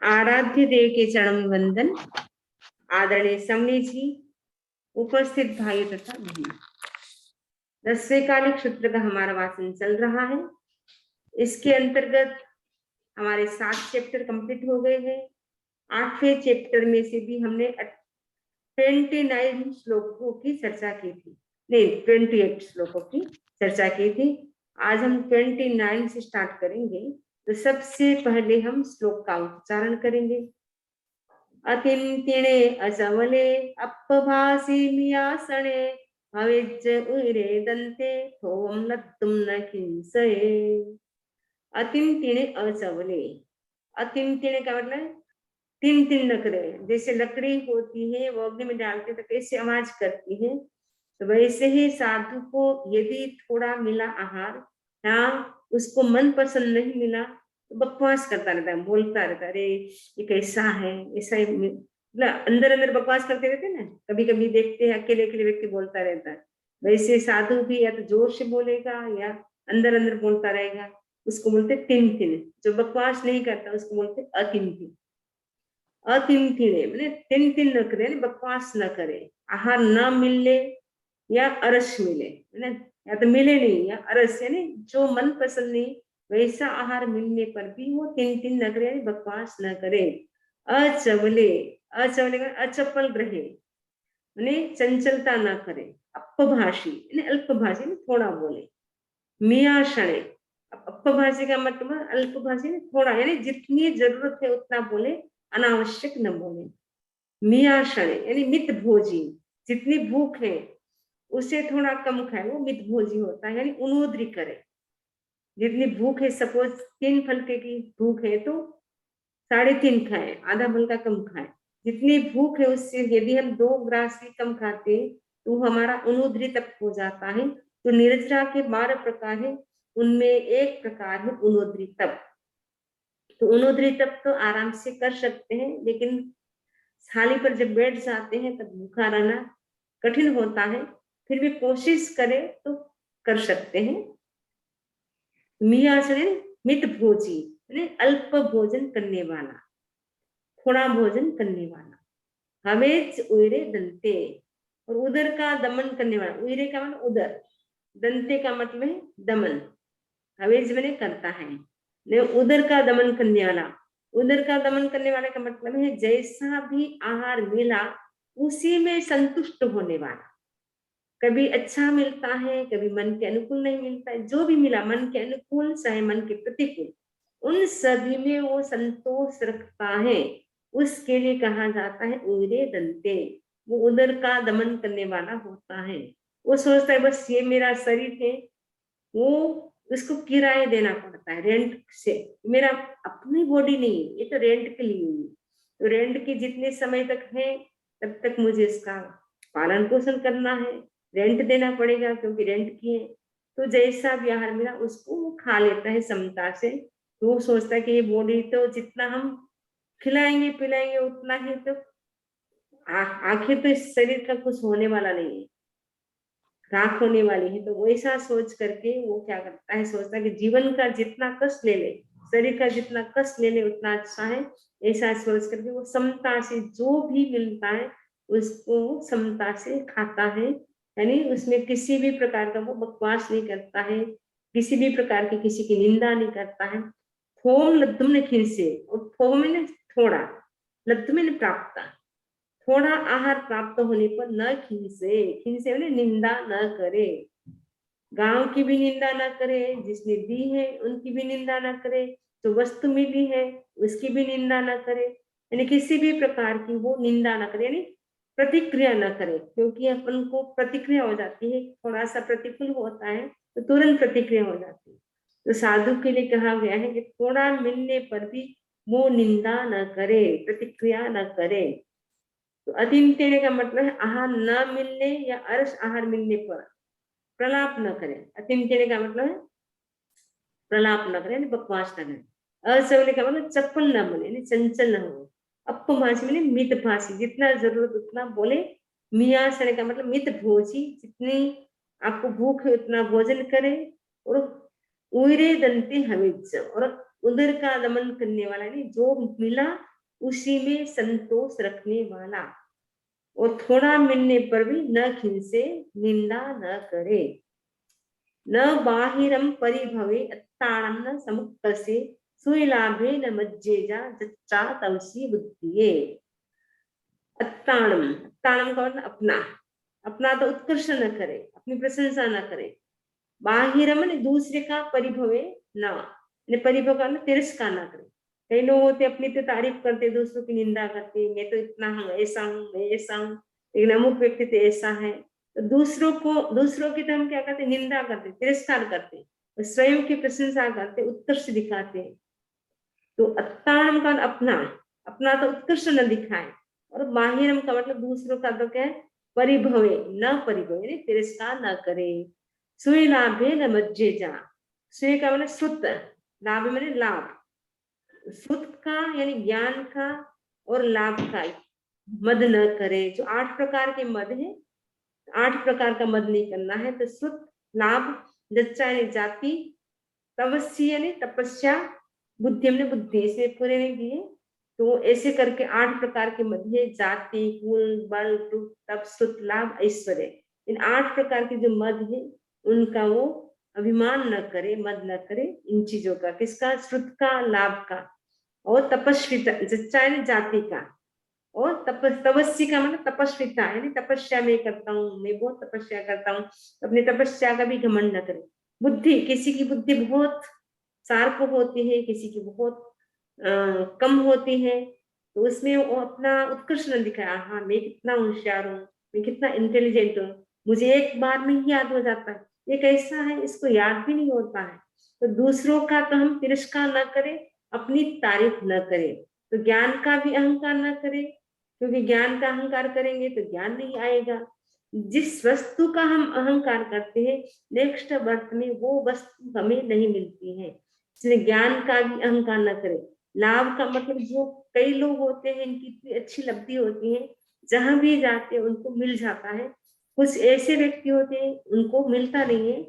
आराध्य देव के चरण में वंदन। आदरणीय समनी जी, उपस्थित भाई तथा बहन, 10वें कालिक सूत्र का हमारा वाचन चल रहा है। इसके अंतर्गत हमारे 7 चैप्टर कंप्लीट हो गए हैं। 8वें चैप्टर में से भी हमने 29 श्लोकों की चर्चा की थी, नहीं 28 श्लोकों की चर्चा की थी। आज हम 29 से स्टार्ट करेंगे। तो सबसे पहले हम श्लोक का उच्चारण करेंगे। अतिन्तिणे असवले अपभासीमियासने भवेज्ज उरे दन्ते थोम लत्तुम न किंसये। अतिन्तिणे असवले, अतिन्तिणे का मतलब 3 नखरे। जैसे लकड़ी होती है वो अग्नि में डालते तो कैसे आवाज करती है, तो वैसे ही साधु को यदि थोड़ा मिला आहार या उसको मन पसंद नहीं मिला तो बकवास करता रहता है, बोलता रहता है, अरे ये कैसा है, ऐसा ही मतलब अंदर अंदर बकवास करते रहते हैं ना। कभी कभी देखते हैं अकेले अकेले व्यक्ति बोलता रहता है, वैसे साधु भी या तो जोर से बोलेगा या अंदर अंदर बोलता रहेगा, उसको बोलते तिन तिन। जो बकवास नहीं करता उसको बोलते अतिन। अतिथिने मैंने 3 न करे, बकवास न करे। आहार न मिले या अरस मिले, है ना, या तो मिले नहीं या अरस, यानी जो मन पसंद नहीं वैसा आहार मिलने पर भी वो 3 न करे, बकवास न करे। अचवले, अचवले का अचपल रहे, मैंने चंचलता न करे। अपभाषी यानी अल्पभाषी, थोड़ा बोले। मियाशणे, अपभाषी का मतलब अल्पभाषी, थोड़ा यानी जितनी जरूरत है उतना बोले, अनावश्यक न बोले। मियाशणे यानी मित भोजी, जितनी भूख है उससे थोड़ा कम खाए, वो मित भोजी होता है, यानी उनोद्री करे। जितनी भूख है, सपोज 3 फलके की भूख है तो 3.5 खाए, आधा फलका कम खाए। जितनी भूख है उससे यदि हम 2 ग्रास ही कम खाते तो हमारा उनोद्री तक हो जाता है। तो निर्जरा के 12 प्रकार है, उनमें एक प्रकार है उनोद्री तप। तो उनोद्री तप तो आराम से कर सकते हैं, लेकिन थाली पर जब बैठ जाते हैं तब भूखा रहना कठिन होता है। फिर भी कोशिश करें तो कर सकते हैं। मियासने मित भोजी यानी अल्प भोजन करने वाला, थोड़ा भोजन करने वाला। हमेज उयरे दंते, और उदर का दमन करने वाला। उयरे का मतलब उदर, दंते का मतलब है दमन। हवेज मैंने करता है, उदर का दमन करने वाला। उदर का दमन करने वाले का मतलब है जैसा भी आहार मिला उसी में संतुष्ट होने वाला। कभी अच्छा मिलता है, कभी मन के अनुकूल नहीं मिलता है, जो भी मिला मन के अनुकूल चाहे मन के प्रतिकूल, उन सभी में वो संतोष रखता है, उसके लिए कहा जाता है उदरे दंते। वो उदर का दमन करने वाला होता है। वो सोचता है बस ये मेरा शरीर है, वो उसको किराए देना पड़ता है रेंट से। मेरा अपनी बॉडी नहीं, ये तो रेंट के लिए हुई। तो रेंट की जितने समय तक है तब तक मुझे इसका पालन पोषण करना है, रेंट देना पड़ेगा क्योंकि रेंट की है। तो जैसा भी आहार मिला उसको वो खा लेता है समता से। तो वो सोचता है कि ये बॉडी तो जितना हम खिलाएंगे पिलाएंगे उतना ही, तो आखिर तो इस शरीर का कुछ होने वाला नहीं है, राख होने वाली है। तो वैसा सोच करके वो क्या करता है, सोचता है कि जीवन का जितना कष्ट ले ले, शरीर का जितना कष्ट ले ले उतना अच्छा है। ऐसा सोच करके वो समता से जो भी मिलता है उसको समता से खाता है, यानी उसमें किसी भी प्रकार का वो बकवास नहीं करता है, किसी भी प्रकार की किसी की निंदा नहीं करता है। थोम लद्दुम ने खिंसे, और थोम में थोड़ा, लद्दुम ने प्राप्त, थोड़ा आहार प्राप्त होने पर न खींचे, खींचे मैंने निंदा न करे। गांव की भी निंदा न करे, जिसने दी है उनकी भी निंदा न करे, जो वस्तु मिली है उसकी भी निंदा न करे, यानी किसी भी प्रकार की वो निंदा न करे, यानी प्रतिक्रिया न करे। क्योंकि अपन को प्रतिक्रिया हो जाती है, थोड़ा सा प्रतिकूल होता है तो तुरंत प्रतिक्रिया हो जाती है। तो साधु के लिए कहा गया है कि थोड़ा मिलने पर भी वो निंदा न करे, प्रतिक्रिया न करे। तो अतिथ्य का मतलब है आहार न मिलने या अर्श आहार मिलने पर प्रलाप न करें। अतिथ्य का मतलब है प्रलाप न करें, बकवास न करें। असवले का मतलब चप्पल न बने, चंचल न हो। अपभाषी मैंने मित भाषी, जितना जरूरत उतना बोले। मियाँ सने का मतलब मित भोजी, जितनी आपको भूख है उतना भोजन करे। और उरे दंते हमेज, और उदर का दमन करने वाला नहीं, जो मिला उसी में संतोष रखने वाला, और थोड़ा मिलने पर भी न खिंसे, निंदा न करे। न बाहिरम परिभवे अत्ताणं न समुक्तसे, सुलाभे न मज्जेजा जच्चा तवसी बुद्धिये। अत्ताणम, अत्ताणम का मतलब अपना, अपना तो उत्कर्ष न करे, अपनी प्रशंसा न करे। बाहिरम ने दूसरे का, परिभवे न, परिभव का तिरस्कार न करे। कई लोग होते अपनी तो तारीफ करते, दूसरों की निंदा करते, मैं तो इतना हूँ, ऐसा हूँ, मैं ऐसा हूँ, लेकिन अमुक व्यक्ति तो ऐसा है। तो दूसरों की तो हम क्या करते, निंदा करते, तिरस्कार करते, स्वयं की प्रशंसा करते, उत्कर्ष दिखाते। तो अत्ताणम का अपना, अपना तो उत्कर्ष न दिखाए, और बाहिरम का मतलब दूसरों का तो क्या है, परिभवे न, परिभवे तिरस्कार न करे। सुई लाभे न मज्जेजा, सुई का मतलब श्रुत, लाभ मैंने लाभ, श्रुत का यानी ज्ञान का और लाभ का मद न करे। जो 8 प्रकार के मद है, 8 प्रकार का मद नहीं करना है। तो श्रुत, लाभ, जच्चा यानी जाति, तपस्या यानी तपस्या, बुद्धि हमने बुद्धि इसमें पूरे नहीं दिए। तो ऐसे करके 8 प्रकार के मद है, जाति, कुल, बल, रूप, तप, श्रुत, लाभ, ऐश्वर्य। इन 8 प्रकार के जो मद है उनका वो अभिमान न करे, मद न करे इन चीजों का। किसका? श्रुत का, लाभ का, और तपस्विता, जच्चा यानी जाति का, और तपस्वी का मतलब तपस्विता यानी तपस्या में करता हूँ, मैं बहुत तपस्या करता हूँ। अपनी तपस्या का भी घमंड न करे। बुद्धि, किसी की बुद्धि बहुत शार्प होती है, किसी की बहुत कम होती है, तो उसमें वो अपना उत्कर्ष न दिखाया, हाँ मैं कितना होशियार हूँ, मैं कितना इंटेलिजेंट हूँ, मुझे एक बार में ही याद हो जाता है। ये कैसा है, इसको याद भी नहीं होता है। तो दूसरों का तो हम तिरस्कार न करें, अपनी तारीफ न करें। तो ज्ञान का भी अहंकार न करें, क्योंकि ज्ञान का अहंकार करेंगे तो ज्ञान नहीं आएगा। जिस वस्तु का हम अहंकार करते हैं, नेक्स्ट बर्थ में वो वस्तु हमें नहीं मिलती है। इसलिए ज्ञान का भी अहंकार न करें। लाभ का मतलब जो कई लोग होते हैं, इनकी इतनी अच्छी लब्धि होती है, जहां भी जाते हैं उनको मिल जाता है। कुछ ऐसे व्यक्ति होते हैं उनको मिलता नहीं है।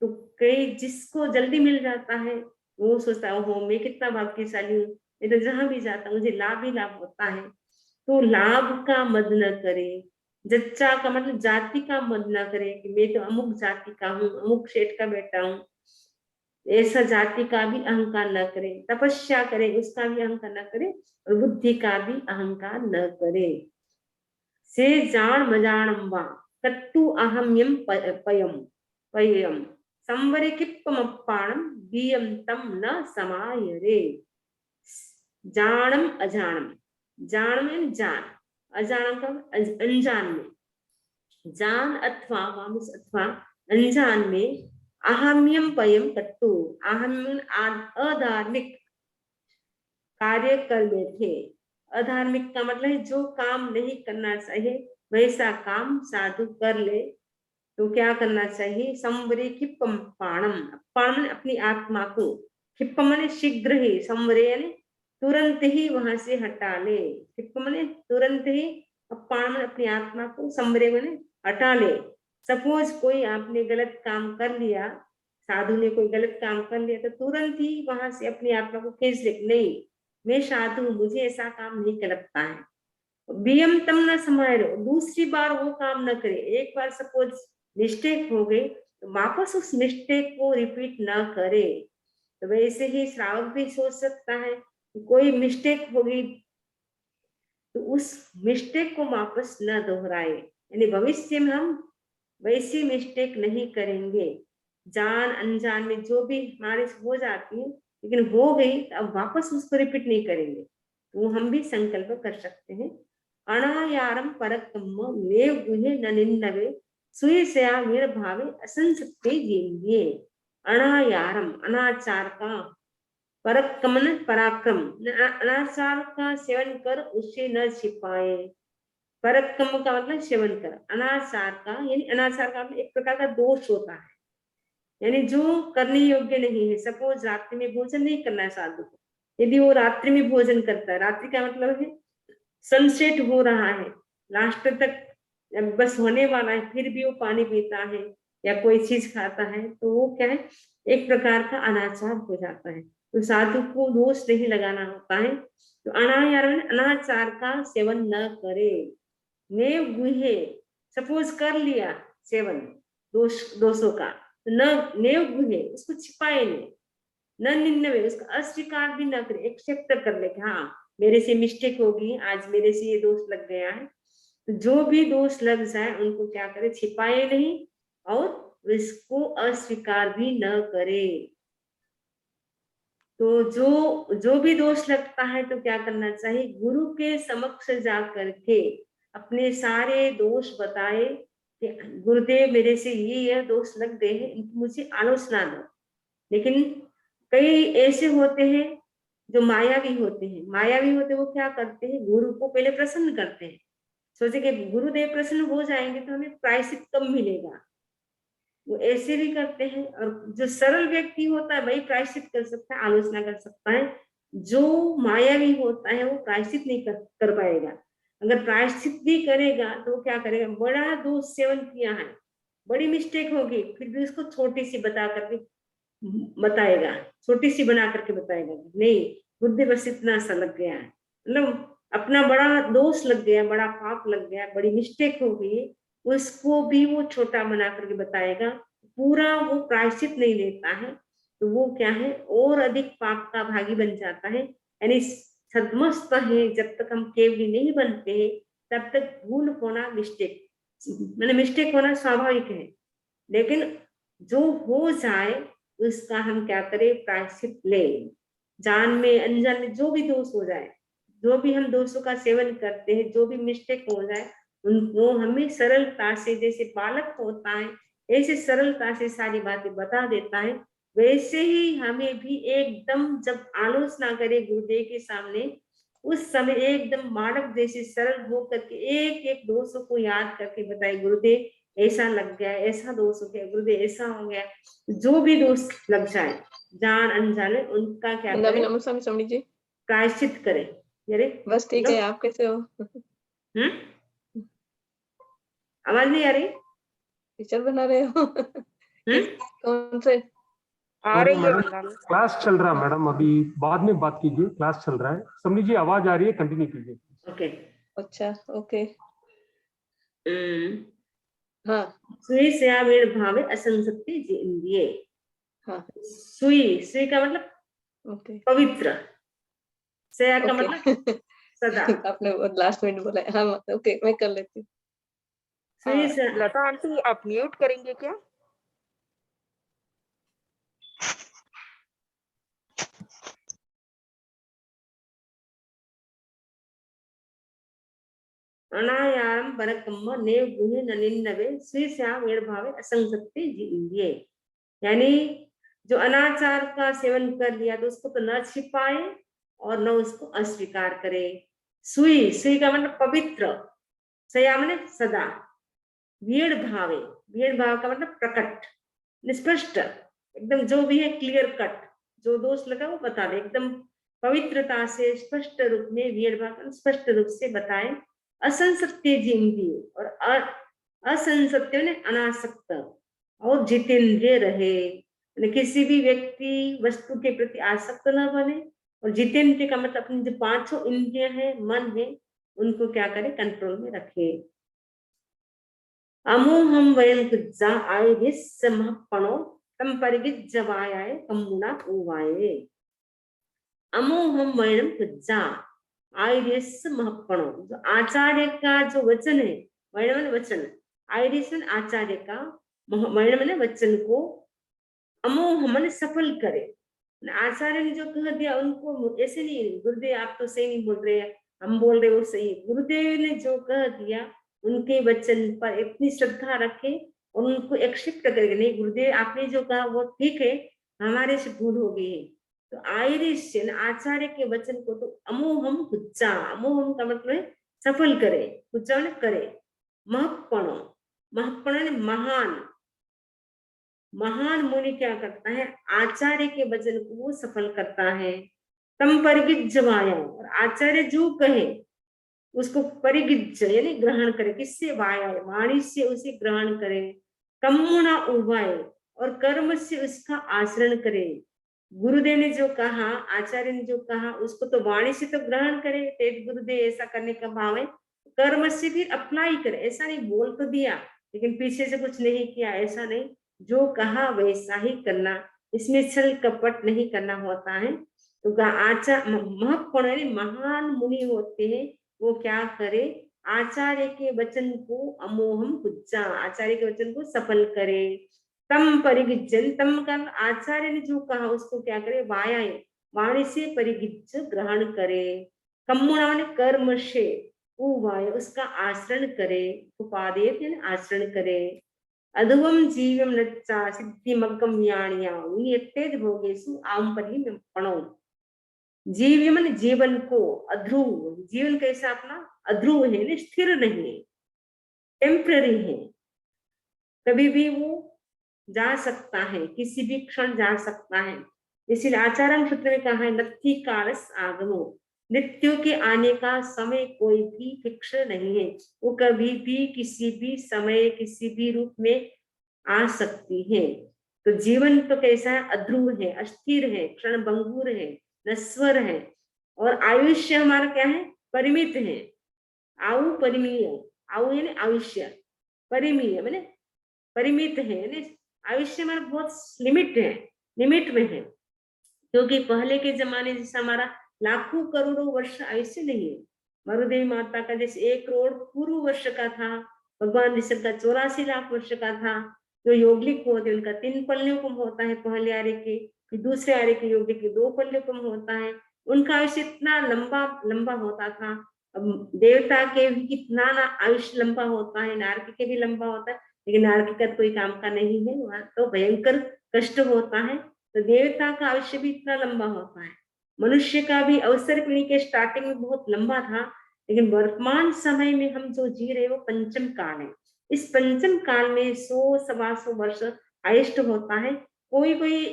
तो कई जिसको जल्दी मिल जाता है वो सोचता है, ओहो मैं कितना भाग्यशाली हूँ, मैं तो जहां भी जाता हूँ मुझे लाभ ही लाभ होता है। तो लाभ का मद न करे। जच्चा का मतलब जाति का मद न करे कि मैं तो अमुक जाति का हूँ, अमुक सेठ का बेटा हूँ, ऐसा जाति का भी अहंकार न करे। तपस्या करे उसका भी अहंकार न करे, और बुद्धि का भी अहंकार न करे। से जान मजाणम वा कट्टु अहम्यम पयम पयम संवरे किप्पमप्पाणम बीयम तम न समायरे। जानम अजानम, जान में जान, अजानम का अनजान में, जान अथवा वामिस अथवा अनजान में, अहम्यम पयम कट्टु, अहम्य अधार्मिक कार्य कर बैठे। अधार्मिक का मतलब है जो काम नहीं करना चाहिए वैसा काम साधु कर ले। तो क्या करना चाहिए? संवरे क्षिप्पम पाणम, पाण अपनी आत्मा को, क्षिप्पम माने शीघ्र ही, संवरे यानी तुरंत ही वहां से हटा ले। क्षिप्पम माने तुरंत ही, पाण माने अपनी आत्मा को, संवरे माने हटा ले। सपोज कोई आपने गलत काम कर लिया, साधु ने कोई गलत काम कर लिया, तो तुरंत ही वहां से अपनी आत्मा को खींच ले, नहीं मैं साधु हूँ, मुझे ऐसा काम नहीं करता है। वियम तम न समाये रहो, दूसरी बार वो काम न करे। एक बार सपोज मिस्टेक हो गई तो वापस उस मिस्टेक को रिपीट न करे। तो वैसे ही श्रावक भी सोच सकता है कि कोई मिस्टेक होगी तो उस मिस्टेक को वापस न दोहराए, यानी भविष्य में हम वैसी मिस्टेक नहीं करेंगे। जान अनजान में जो भी हमारे से हो जाती है, लेकिन हो गई तो अब वापस उसको रिपीट नहीं करेंगे। तो हम भी संकल्प कर सकते हैं। अनायारम परकम्म मे गुहे न निन्नवे, सुयसया वीर भावे असंसक्ते जीविये। अनायारम, अनाचार का, परकमन पराक्रम, अनाचार का सेवन कर उससे न छिपाए। परक्रम का मतलब सेवन कर, अनाचार का यानी अनाचार का मतलब एक प्रकार का दोष होता है, यानी जो करने योग्य नहीं है। सपोज रात्रि में भोजन नहीं करना है साधु को, यदि वो रात्रि में भोजन करता है, रात्रि का मतलब है सनसेट हो रहा है, लास्ट तक बस होने वाला है, फिर भी वो पानी पीता है या कोई चीज खाता है, तो वो क्या है, एक प्रकार का अनाचार हो जाता है। तो साधु को दोष नहीं लगाना होता है। तो अनाचार का सेवन न करे। नेव गुहे, सपोज कर लिया सेवन दोषों का, तो न नेव गुहे, उसको छिपाए नहीं, न निन्नवे, उसको अस्वीकार भी न करे, एक्सेप्ट कर ले कि हाँ मेरे से मिस्टेक होगी, आज मेरे से ये दोष लग गया है। तो जो भी दोष लग जाए उनको क्या करे, छिपाए नहीं और इसको अस्वीकार भी न करे। तो जो भी दोष लगता है तो क्या करना चाहिए, गुरु के समक्ष जा करके अपने सारे दोष बताए कि गुरुदेव मेरे से ये दोष लग गए हैं, इनकी मुझे आलोचना दो। लेकिन कई ऐसे होते हैं जो मायावी होते हैं, वो क्या करते हैं, गुरु को पहले प्रसन्न करते हैं, सोचे कि गुरुदेव प्रसन्न हो जाएंगे तो हमें प्रायश्चित कम मिलेगा, वो ऐसे भी करते हैं। और जो सरल व्यक्ति होता है वही प्रायश्चित कर सकता है, आलोचना कर सकता है। जो मायावी होता है वो प्रायश्चित नहीं कर पाएगा। अगर प्रायश्चित भी करेगा तो क्या करेगा, बड़ा दोष सेवन किया है, बड़ी मिस्टेक होगी, फिर भी उसको छोटी सी बता करके बताएगा, छोटी सी बना करके बताएगा, नहीं बुद्धि बस इतना सा लग गया है, मतलब अपना बड़ा दोष लग गया, बड़ा पाप लग गया, बड़ी मिस्टेक हो गई, उसको भी वो छोटा बना करके बताएगा, पूरा वो प्रायश्चित नहीं लेता है। तो वो क्या है, और अधिक पाप का भागी बन जाता है। यानी सदमस्त है, जब तक हम केवली नहीं बनते हैं तब तक भूल होना मिस्टेक होना स्वाभाविक है। लेकिन जो हो जाए उसका हम क्या करें, प्रायश्चित ले। जान में अनजान में जो भी दोष हो जाए, जो भी हम दोषों का सेवन करते हैं, जो भी मिस्टेक हो जाए, उनको हमें सरलता से, जैसे बालक होता है ऐसे सरलता से सारी बातें बता देता है, वैसे ही हमें भी एकदम जब आलोचना करे गुरुदेव के सामने, उस समय एकदम बालक जैसे सरल हो करके एक एक दोषों को याद करके बताए, गुरुदेव ऐसा लग गया, ऐसा दोष हो गया, गुरुदेव ऐसा हो गया। जो भी दोष लग जाए जान अनजाने, उनका क्या करें, नमस्कार स्वामी जी, प्रायश्चित करें। अरे बस ठीक है, आप कैसे हो? आवाज नहीं आ रही? टीचर बना रहे हो? कौन से? आ रही है क्लास चल रहा है मैडम, अभी बाद में बात कीजिए, क्लास चल रहा है। समझ जी आवाज आ रही है, कंटिन्यू कीजिए। ओके, अच्छा ओके। हाँ, सुई से आवेर भावे असंसक्ति इंद्रिये। हाँ, सुई का मतलब ओके, पवित्र, सया का मतलब सदा। आपने लास्ट में बोला, हाँ ओके, मैं कर लेती हूँ। सुई से लता आंटी आप म्यूट करेंगे क्या? अनायाम परकम्म नेव गुहे ननिन्नवे स्वीस्या वेद भावे असंसक्ति इंद्रिये। यानी जो अनाचार का सेवन कर लिया तो उसको तो न छिपाए और न उसको अस्वीकार करे। सुई का मतलब पवित्र, सया मतलब सदा, वेद भावे, वेद भाव का मतलब प्रकट, स्पष्ट, एकदम जो भी है क्लियर कट, जो दोष लगा वो बता दे, एकदम पवित्रता से स्पष्ट रूप में वेद भाव स्पष्ट रूप से बताए। असंसत्य जिंदगी, और असंसत्य ने अनासक्त और जितेंद्रिय रहे, किसी भी व्यक्ति वस्तु के प्रति आसक्त न बने, और जितेंद्रिय का मतलब अपनी जो पांचों इंद्रिय है, मन है, उनको क्या करे, कंट्रोल में रखे। अमोहम वयं गुज्जा आय महपणो तम परिगिज्जवायाय कम्मुना उवाये। अमोहम वयं गुज्जा आयरिस महपणो, जो आचार्य का जो वचन है, वर्ण वचन, आयरिस आचार्य का, वर्ण वचन को, अमोह मन सफल करे। आचार्य ने जो कह दिया उनको ऐसे नहीं, गुरुदेव आप तो सही नहीं बोल रहे हैं, हम बोल रहे वो सही है। गुरुदेव ने जो कह दिया उनके वचन पर इतनी श्रद्धा रखे और उनको एक्सेप्ट करके, नहीं गुरुदेव आपने जो कहा वो ठीक है, हमारे से भूल हो गई है। तो आयरिश आचार्य के वचन को तो अमोहम गुज्जा, अमोहम का मतलब सफल करे, गुज्जा ने करे। महपणो, महपण ने महान, महान मुनि क्या करता है, आचार्य के वचन को वो सफल करता है। तम परिगिज्जवाया, और आचार्य जो कहे उसको परिगिज्ज यानी ग्रहण करे, किससे, वाया वाणी से उसे ग्रहण करे। कम्मुना उभाए, और कर्म से उसका आचरण करे। गुरुदेव ने जो कहा, आचार्य ने जो कहा, उसको तो वाणी से तो ग्रहण करे, तेज गुरुदेव ऐसा करने का भाव है, कर्म से भी अप्लाई करे। ऐसा नहीं बोल तो दिया लेकिन पीछे से कुछ नहीं किया, ऐसा नहीं, जो कहा वैसा ही करना, इसमें छल कपट नहीं करना होता है। तो आचार्य महत्वपूर्ण महान मुनि होते हैं, वो क्या करे, आचार्य के वचन को अमोहम पुज्जा, आचार्य के वचन को सफल करे। तम परिगिज्जन, तम का आचार्य ने जो कहा उसको क्या करे, वायाय, वाणी से परिगिज्ज ग्रहण करे। कम्मुणा ने कर्म से, उवाय उसका आचरण करे, उपादेय आचरण करे। अधुवम जीवम नच्चा सिद्धि मग्गम याणिया नियतेज भोगेसु आम परि में पणो। जीव मन जीवन को, अध्रुव जीवन कैसा अपना अध्रुव है ना, स्थिर नहीं है, टेम्पररी है, कभी भी वो जा सकता है, किसी भी क्षण जा सकता है। इसीलिए आचार्य सूत्र में कहा है, नत्थि कालस आगमो, मृत्यु के आने का समय कोई भी फिक्स नहीं है, वो कभी भी किसी भी समय किसी भी रूप में आ सकती है। तो जीवन तो कैसा है, अध्रुव है, अस्थिर है, क्षण भंगुर है, नश्वर है। और आयुष्य हमारा क्या है, परिमित है। आयु परिमीय, आयु यानी आयुष्य, परिमीय मैंने परिमित है ना, आयुष्य हमारा बहुत लिमिट है, लिमिट में है। क्योंकि पहले के जमाने जैसे हमारा लाखों करोड़ों वर्ष आयुष्य नहीं है। मरुदेवी माता का जैसे 1 करोड़ पूर्व वर्ष का था, भगवान ऋषभ का 84 लाख वर्ष का था। जो योगिक होते उनका 3 पल्योपम होता है, पहले आर्य के, फिर दूसरे आर्य के योगिक के 2 पल्योपम होता है। उनका आयुष्य इतना लंबा लंबा होता था। अब देवता के भी कितना ना आयुष्य लंबा होता है, नारकी के भी लंबा होता है, लेकिन नारकी का कोई काम का नहीं है, वहां तो भयंकर कष्ट होता है। तो देवता का आयुष्य भी इतना लंबा होता है। मनुष्य का भी अवसर पीढ़ी के स्टार्टिंग में बहुत लंबा था, लेकिन वर्तमान समय में हम जो जी रहे वो पंचम काल है। इस पंचम काल में 100-125 वर्ष हाइस्ट होता है। कोई कोई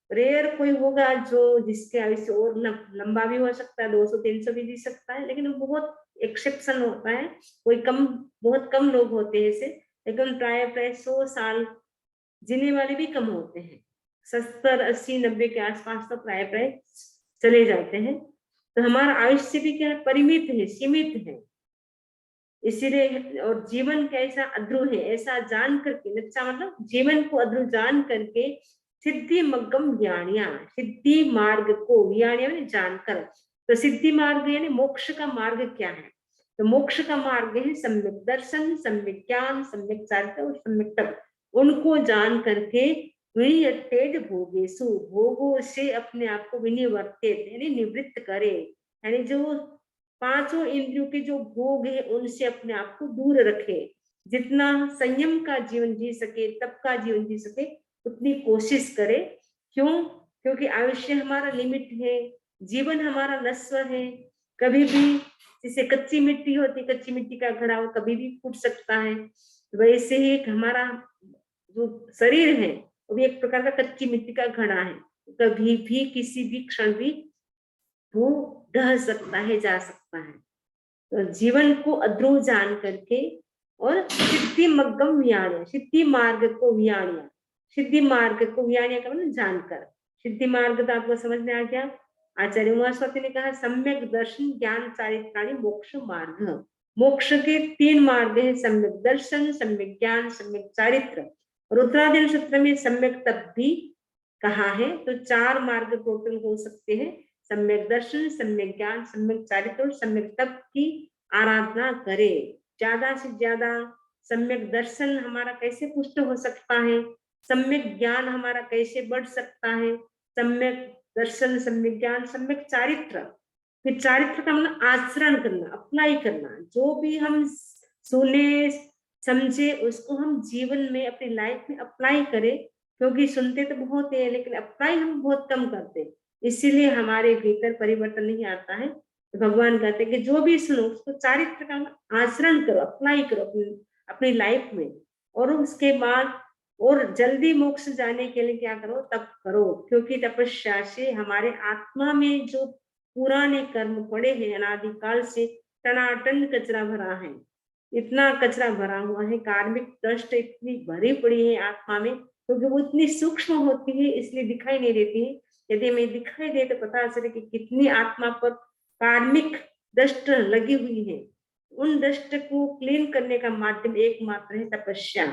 रेयर कोई होगा जो जिसके आयुष्य और लंबा भी हो सकता है, 200-300 भी जी सकता है, लेकिन वो बहुत एक्सेप्शन होता है। कोई कम, बहुत कम लोग होते हैं ऐसे, लेकिन प्राय 100 साल जीने वाले भी कम होते हैं। 70, 80, 90 के आसपास तो प्राय प्राय चले जाते हैं। तो हमारा आयुष्य भी क्या है, परिमित है, सीमित है। इसीलिए और जीवन कैसा अध्रुव है ऐसा जान करके, अच्छा मतलब जीवन को अध्रुव जान करके, सिद्धि मग्गम ज्ञानिया, सिद्धि मार्ग को, ज्ञानिया ने जानकर। तो सिद्धि मार्ग यानी मोक्ष का मार्ग क्या है, तो मोक्ष का मार्ग है सम्यक दर्शन, सम्यक ज्ञान, सम्यक चारित्र और सम्यक तप। उनको जान करके विनियतेज भोगेसु, भोगों से अपने आप को विनिवर्तित यानी निवृत्त करे, यानी जो 5 इंद्रियों के जो भोग है उनसे अपने आप को दूर रखे। जितना संयम का जीवन जी सके, तप का जीवन जी सके, उतनी कोशिश करे। क्यों, क्योंकि आयुष्य हमारा लिमिट है, जीवन हमारा नश्वर है। कभी भी जैसे कच्ची मिट्टी होती, कच्ची मिट्टी का घड़ा वो कभी भी फूट सकता है, वैसे ही हमारा जो शरीर है वो भी एक प्रकार का कच्ची मिट्टी का घड़ा है, कभी भी किसी भी क्षण भी वो ढह सकता है, जा सकता है। तो जीवन को अध्रुव जान करके और सिद्धि मग्गम व्याण्य, सिद्धि मार्ग को व्याण्य, सिद्धि मार्ग को व्याण्य का मतलब जानकर। सिद्धि मार्ग तो आपको समझ में आ गया। आचार्य उमास्वती ने कहा सम्यक दर्शन ज्ञान चारित्राणि मोक्ष मार्ग। मोक्ष के 3 मार्ग है, सम्यक दर्शन, सम्यक ज्ञान, सम्यक चारित्र। रुद्राधीन सूत्र में सम्यक तप भी कहा है। तो 4 मार्ग टोटल हो सकते हैं, सम्यक दर्शन, सम्यक ज्ञान, सम्यक चारित्र और सम्यक तप की आराधना करे। ज्यादा से ज्यादा सम्यक दर्शन हमारा कैसे पुष्ट हो सकता है, सम्यक ज्ञान हमारा कैसे बढ़ सकता है, सम्यक दर्शन, सम्यक ज्ञान, सम्यक चारित्र। फिर चारित्र का मतलब आचरण करना, अप्लाई करना, जो भी हम सुने समझे उसको हम जीवन में अपनी लाइफ में अप्लाई करें। क्योंकि सुनते तो बहुत है लेकिन अप्लाई हम बहुत कम करते हैं, इसीलिए हमारे भीतर परिवर्तन नहीं आता है। तो भगवान कहते हैं कि जो भी सुनो उसको चारित्र का आचरण करो, अप्लाई करो अपनी लाइफ में। और उसके बाद और जल्दी मोक्ष जाने के लिए क्या करो, तप करो। क्योंकि तपस्या से हमारे आत्मा में जो पुराने कर्म पड़े हैं अनादिकाल से, टनाटन कचरा भरा है, इतना कचरा भरा हुआ है, कार्मिक दृष्ट इतनी भरी पड़ी है आत्मा में, क्योंकि वो इतनी सूक्ष्म होती है इसलिए दिखाई नहीं देती है। यदि हमें दिखाई दे तो पता चले कि कितनी आत्मा पर कार्मिक दष्ट लगी हुई है। उन दष्ट को क्लीन करने का माध्यम एकमात्र है तपस्या।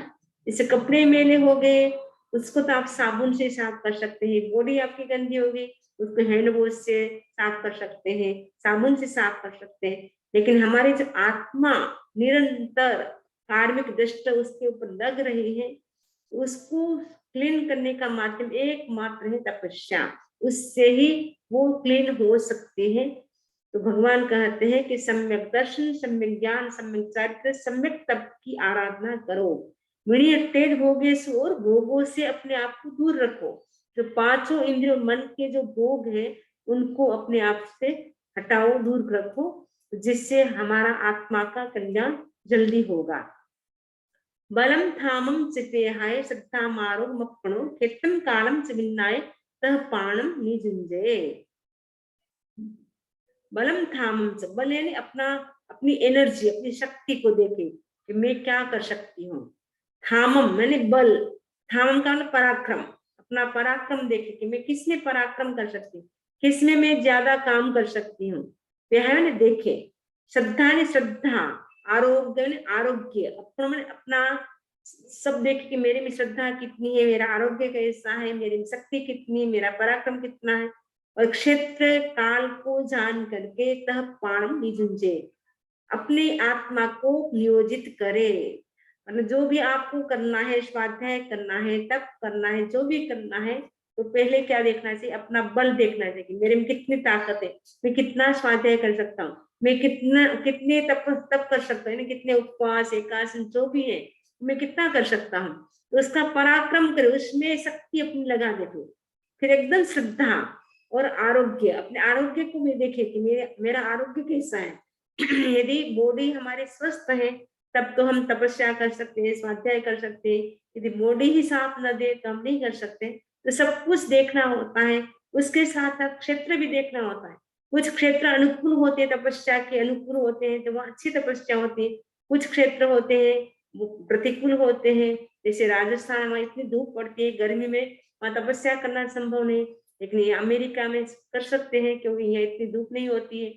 जैसे कपड़े मैले हो गए, उसको तो आप साबुन से साफ कर सकते हैं। बॉडी आपकी गंदी हो गई, उसको हैंड वॉश से साफ कर सकते हैं, साबुन से साफ कर सकते हैं। लेकिन हमारी जो आत्मा निरंतर कार्मिक दष्ट उसके ऊपर लग रही है, उसको क्लीन करने का माध्यम एकमात्र है तपस्या। उससे ही वो क्लीन हो सकती है। तो भगवान कहते हैं कि सम्यक दर्शन, सम्यक ज्ञान, सम्यक चरित्र, सम्यक तप की आराधना करो। विनियत्तेद भोगेषु, और भोगों से अपने आप को दूर रखो। जो पांचों इंद्रियों मन के जो भोग है उनको अपने आप से हटाओ, दूर रखो, जिससे हमारा आत्मा का कल्याण जल्दी होगा। बलम थामम चितेहाय श्रद्धा मारो मक्कणो खेतम कालम च विन्नाय तह पाणम निजुंजे। बलम थामम च, बल यानी अपना, अपनी एनर्जी, अपनी शक्ति को देखे कि मैं क्या कर सकती हूँ। थामम यानी बल, थामम का मतलब पराक्रम, अपना पराक्रम देखे कि मैं किसमें पराक्रम कर सकती हूँ, किसमें मैं ज्यादा काम कर सकती हूँ। वह देखे। श्रद्धा ने श्रद्धा, आरोग्य ने आरोग्य, अपना सब देखे कि मेरे में श्रद्धा कितनी है, मेरा आरोग्य कैसा है, मेरी शक्ति कितनी, मेरा पराक्रम कितना है। और क्षेत्र काल को जान करके तह पाणम निजुंजे, अपनी आत्मा को नियोजित करे। मतलब जो भी आपको करना है, स्वाध्याय करना है, तप करना है, जो भी करना है, तो पहले क्या देखना चाहिए, अपना बल देखना चाहिए कि मेरे में कितनी ताकत है, मैं कितना स्वाध्याय कर सकता हूँ, मैं कितने तप कर सकता हूँ, कितने उपवास एकादशी जो भी है मैं कितना कर सकता हूँ। तो उसका पराक्रम करे, उसमें शक्ति अपनी लगा देखो। फिर एकदम श्रद्धा और आरोग्य, अपने आरोग्य को भी देखे कि मेरा आरोग्य कैसा है। यदि बॉडी हमारे स्वस्थ है तब तो हम तपस्या कर सकते हैं, स्वाध्याय कर सकते हैं। यदि बॉडी ही साथ न दे तो हम नहीं कर सकते। तो सब कुछ देखना होता है, उसके साथ साथ क्षेत्र भी देखना होता है। कुछ क्षेत्र अनुकूल होते हैं, तपस्या के अनुकूल होते हैं, तो वहाँ अच्छी तपस्या होती है। कुछ क्षेत्र होते हैं वो प्रतिकूल होते हैं, जैसे राजस्थान में इतनी धूप पड़ती है, गर्मी में वहाँ तपस्या करना संभव नहीं। लेकिन ये अमेरिका में कर सकते हैं, क्योंकि यहाँ इतनी धूप नहीं होती है,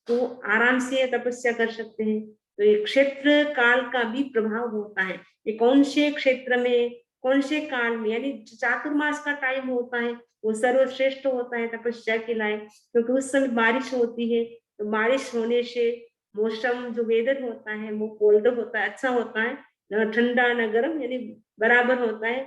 तो आराम से तपस्या कर सकते हैं। तो ये क्षेत्र काल का भी प्रभाव होता है, ये कौन से क्षेत्र में, कौन से काल में, यानी चातुर्मास का टाइम होता है वो सर्वश्रेष्ठ होता है तपस्या के लायक, क्योंकि उस समय बारिश होती है। तो बारिश होने से मौसम जो वेदर होता है वो कोल्ड होता है, अच्छा होता है, न ठंडा न गर्म, यानी बराबर होता है,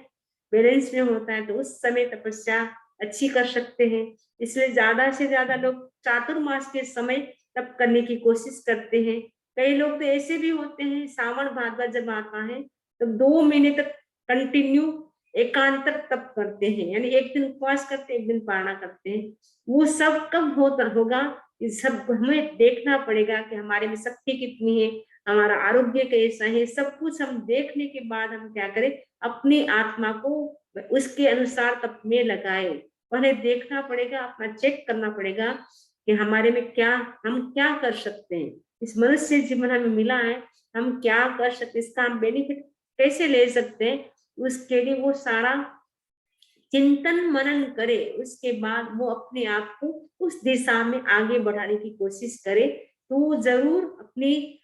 बैलेंस में होता है। तो उस समय तपस्या अच्छी कर सकते हैं। इसलिए ज्यादा से ज्यादा लोग चातुर्मास के समय तप करने की कोशिश करते हैं। कई लोग तो ऐसे भी होते हैं, सावन भादवा जब आता है तो 2 महीने तक कंटिन्यू एकांतर तप करते हैं, यानी एक दिन उपवास करते हैं, एक दिन पारणा करते हैं। वो सब कब होगा, इस सब हमें देखना पड़ेगा कि हमारे में शक्ति कितनी है, हमारा आरोग्य कैसा है। सब कुछ हम देखने के बाद हम क्या करें, अपनी आत्मा को उसके अनुसार तप में लगाए। उन्हें देखना पड़ेगा, अपना चेक करना पड़ेगा कि हमारे में क्या, हम क्या कर सकते हैं। इस मनुष्य जीवन हमें मिला है, हम क्या कर सकते, इसका हम बेनिफिट कैसे ले सकते हैं, उसके लिए वो सारा चिंतन मनन करे। उसके बाद वो अपने आप को उस दिशा में आगे बढ़ाने की कोशिश करे, तो वो जरूर अपनी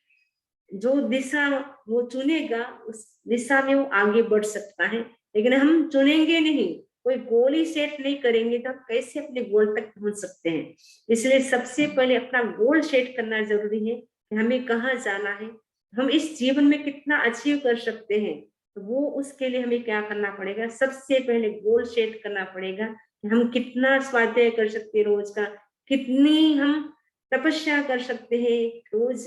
जो दिशा वो चुनेगा उस दिशा में वो आगे बढ़ सकता है। लेकिन हम चुनेंगे नहीं, कोई गोल ही सेट नहीं करेंगे तो हम कैसे अपने गोल तक पहुंच सकते हैं। इसलिए सबसे पहले अपना गोल सेट करना जरूरी है कि हमें कहाँ जाना है, हम इस जीवन में कितना अचीव कर सकते हैं। तो वो उसके लिए हमें क्या करना पड़ेगा, सबसे पहले गोल सेट करना पड़ेगा कि हम कितना स्वाध्याय कर सकते हैं रोज का, कितनी हम तपस्या कर सकते हैं रोज,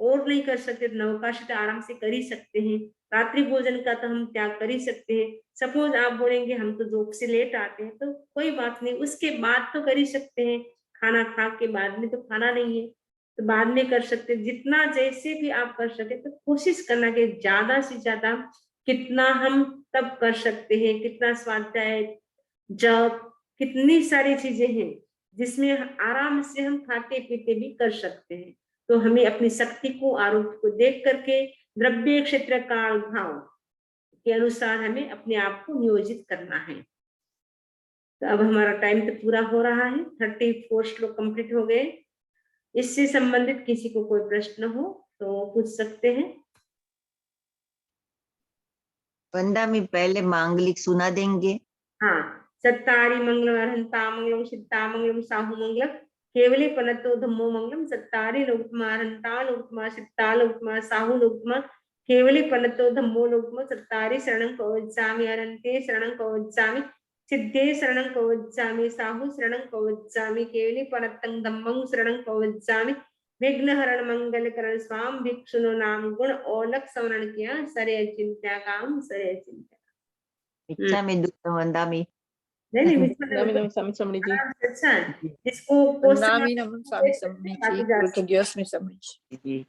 और नहीं कर सकते तो नवकाश तो आराम से कर ही सकते हैं। रात्रि भोजन का तो हम त्याग कर ही सकते हैं। सपोज आप बोलेंगे हम तो जॉब से लेट आते हैं, तो कोई बात नहीं, उसके बाद तो कर ही सकते हैं। खाना खा के बाद में तो खाना नहीं है, तो बाद में कर सकते हैं। जितना जैसे भी आप कर सके तो कोशिश करना कि ज्यादा से ज्यादा कितना हम तब कर सकते हैं, कितना स्वाध्याय, जप, कितनी सारी चीजें हैं जिसमें आराम से हम खाते पीते भी कर सकते हैं। तो हमें अपनी शक्ति को, आरोग्य को देख करके द्रव्य क्षेत्र काल भाव के अनुसार हमें अपने आप को नियोजित करना है। तो अब हमारा टाइम तो पूरा हो रहा है, 34 श्लोक कंप्लीट हो गए। इससे संबंधित किसी को कोई प्रश्न हो तो पूछ सकते हैं। वंदा में पहले मांगलिक सुना देंगे। हाँ, चत्तारि मंगलम अर्हंता मंगलम सिद्धा मंगलम साहु मंगलम केवले पनतो धम्मो मंगलम चत्तारि लोकमा अर्हंता लोकमा सिद्धा लोकमा साहु लोकमा केवले पनतो धम्मो लोकमा चत्तारि शरणं कवचामि अर्हन्ते शरणं कवचामि सिद्धे शरणं कवचामि साहु शरणं कवचामि केवले पनतं धम्मं शरणं कवचामि विघ्नहरण मंगलकरण स्वाम भिक्षुनो नाम गुण औलख समरण किया सरे चिंत्या काम सरे चिंत्या। इच्छा में दुख वंदा में नहीं Nami Sami Samriji. अच्छा है। जिसको question Nami Namam Sami Samiji, Kurtagiyos में समझ। जी